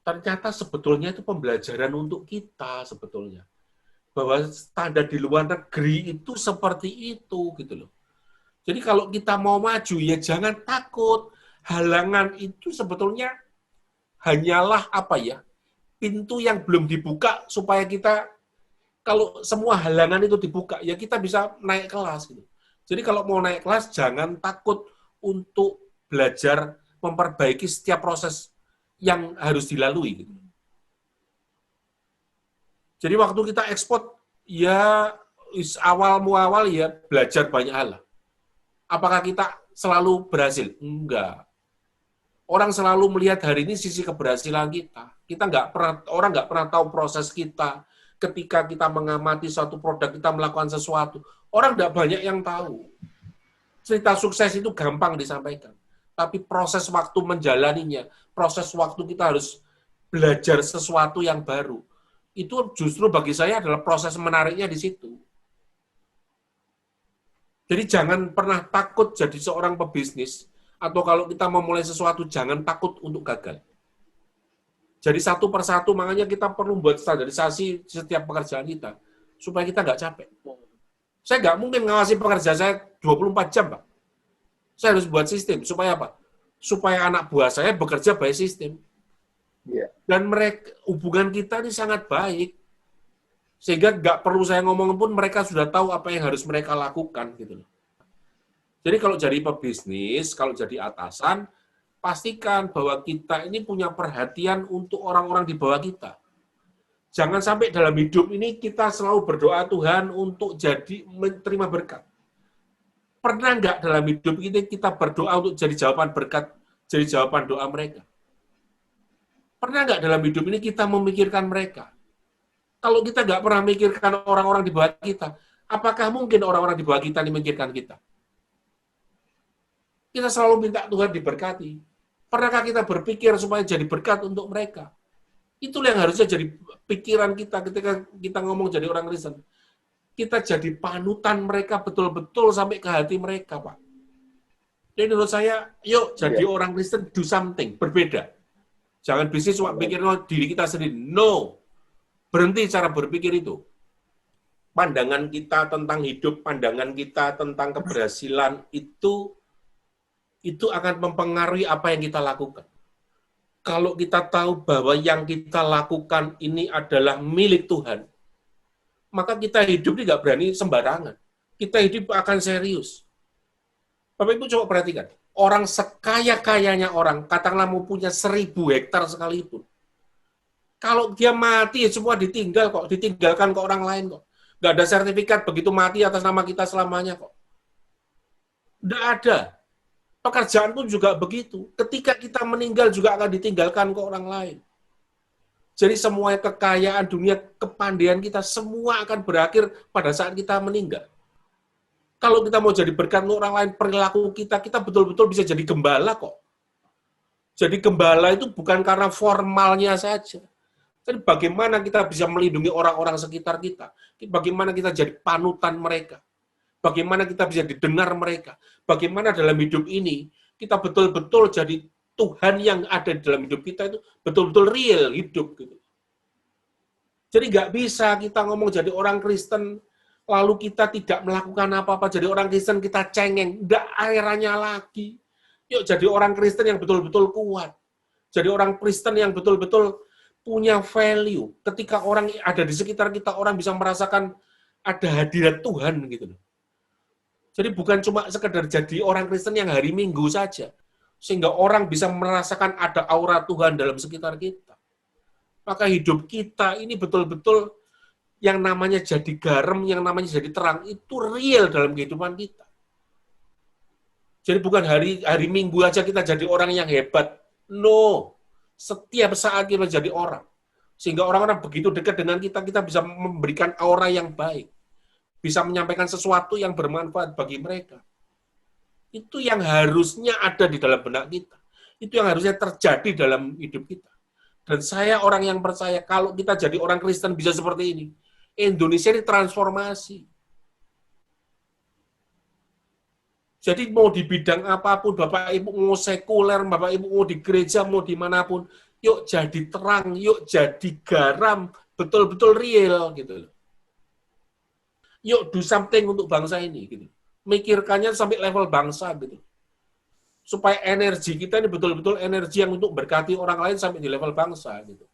ternyata sebetulnya itu pembelajaran untuk kita sebetulnya. Bahwa standar di luar negeri itu seperti itu gitu loh. Jadi kalau kita mau maju ya jangan takut. Halangan itu sebetulnya hanyalah pintu yang belum dibuka supaya kita kalau semua halangan itu dibuka ya kita bisa naik kelas gitu. Jadi kalau mau naik kelas jangan takut untuk belajar memperbaiki setiap proses yang harus dilalui gitu. Jadi waktu kita ekspor ya awal muawal ya belajar banyak hal. Apakah kita selalu berhasil? Enggak. Orang selalu melihat hari ini sisi keberhasilan kita. Orang nggak pernah tahu proses kita. Ketika kita mengamati suatu produk, kita melakukan sesuatu. Orang nggak banyak yang tahu. Cerita sukses itu gampang disampaikan. Tapi proses waktu menjalaninya, proses waktu kita harus belajar sesuatu yang baru. Itu justru bagi saya adalah proses menariknya di situ. Jadi jangan pernah takut jadi seorang pebisnis, atau kalau kita memulai sesuatu, jangan takut untuk gagal. Jadi satu persatu, makanya kita perlu buat standarisasi setiap pekerjaan kita, supaya kita nggak capek. Saya nggak mungkin ngawasi pekerja saya 24 jam, Pak. Saya harus buat sistem, supaya apa? Supaya anak buah saya bekerja by sistem. Dan hubungan kita ini sangat baik. Sehingga nggak perlu saya ngomong pun mereka sudah tahu apa yang harus mereka lakukan gitu loh. Jadi kalau jadi pebisnis, kalau jadi atasan, pastikan bahwa kita ini punya perhatian untuk orang-orang di bawah kita. Jangan sampai dalam hidup ini kita selalu berdoa Tuhan untuk jadi menerima berkat. Pernah nggak dalam hidup ini kita berdoa untuk jadi jawaban berkat, jadi jawaban doa mereka? Pernah nggak dalam hidup ini kita memikirkan mereka? Kalau kita nggak pernah memikirkan orang-orang di bawah kita, apakah mungkin orang-orang di bawah kita memikirkan kita? Kita selalu minta Tuhan diberkati. Pernahkah kita berpikir supaya jadi berkat untuk mereka? Itulah yang harusnya jadi pikiran kita ketika kita ngomong jadi orang Kristen. Kita jadi panutan mereka betul-betul sampai ke hati mereka, Pak. Jadi menurut saya, yuk jadi orang Kristen, do something, berbeda. Jangan bisnis cuma pikir diri kita sendiri. No. Berhenti cara berpikir itu. Pandangan kita tentang hidup, pandangan kita tentang keberhasilan itu akan mempengaruhi apa yang kita lakukan. Kalau kita tahu bahwa yang kita lakukan ini adalah milik Tuhan, maka kita hidup ini nggak berani sembarangan. Kita hidup akan serius. Bapak Ibu coba perhatikan, orang sekaya-kayanya orang, katakanlah mau punya 1000 hektar sekalipun, kalau dia mati ya semua ditinggalkan ke orang lain kok. Nggak ada sertifikat begitu mati atas nama kita selamanya kok. Nggak ada. Pekerjaan pun juga begitu. Ketika kita meninggal juga akan ditinggalkan ke orang lain. Jadi semua kekayaan dunia, kepandaian kita, semua akan berakhir pada saat kita meninggal. Kalau kita mau jadi berkat untuk orang lain, perilaku kita betul-betul bisa jadi gembala kok. Jadi gembala itu bukan karena formalnya saja. Jadi bagaimana kita bisa melindungi orang-orang sekitar kita? Bagaimana kita jadi panutan mereka? Bagaimana kita bisa didengar mereka? Bagaimana dalam hidup ini kita betul-betul jadi Tuhan yang ada di dalam hidup kita itu betul-betul real, hidup gitu. Jadi nggak bisa kita ngomong jadi orang Kristen, lalu kita tidak melakukan apa-apa, jadi orang Kristen kita cengeng, nggak airnya lagi. Yuk jadi orang Kristen yang betul-betul kuat. Jadi orang Kristen yang betul-betul punya value. Ketika orang ada di sekitar kita, orang bisa merasakan ada hadirat Tuhan gitu. Jadi bukan cuma sekedar jadi orang Kristen yang hari Minggu saja. Sehingga orang bisa merasakan ada aura Tuhan dalam sekitar kita. Maka hidup kita ini betul-betul yang namanya jadi garam, yang namanya jadi terang, itu real dalam kehidupan kita. Jadi bukan hari Minggu aja kita jadi orang yang hebat. No. Setiap saat kita jadi orang. Sehingga orang-orang begitu dekat dengan kita, kita bisa memberikan aura yang baik. Bisa menyampaikan sesuatu yang bermanfaat bagi mereka. Itu yang harusnya ada di dalam benak kita. Itu yang harusnya terjadi dalam hidup kita. Dan saya orang yang percaya kalau kita jadi orang Kristen bisa seperti ini. Indonesia ini transformasi. Jadi mau di bidang apapun, Bapak Ibu mau sekuler, Bapak Ibu mau di gereja, mau dimanapun, yuk jadi terang, yuk jadi garam, betul-betul real gitu loh. Yuk do something untuk bangsa ini gitu. Mikirkannya sampai level bangsa gitu. Supaya energi kita ini betul-betul energi yang untuk berkati orang lain sampai di level bangsa gitu.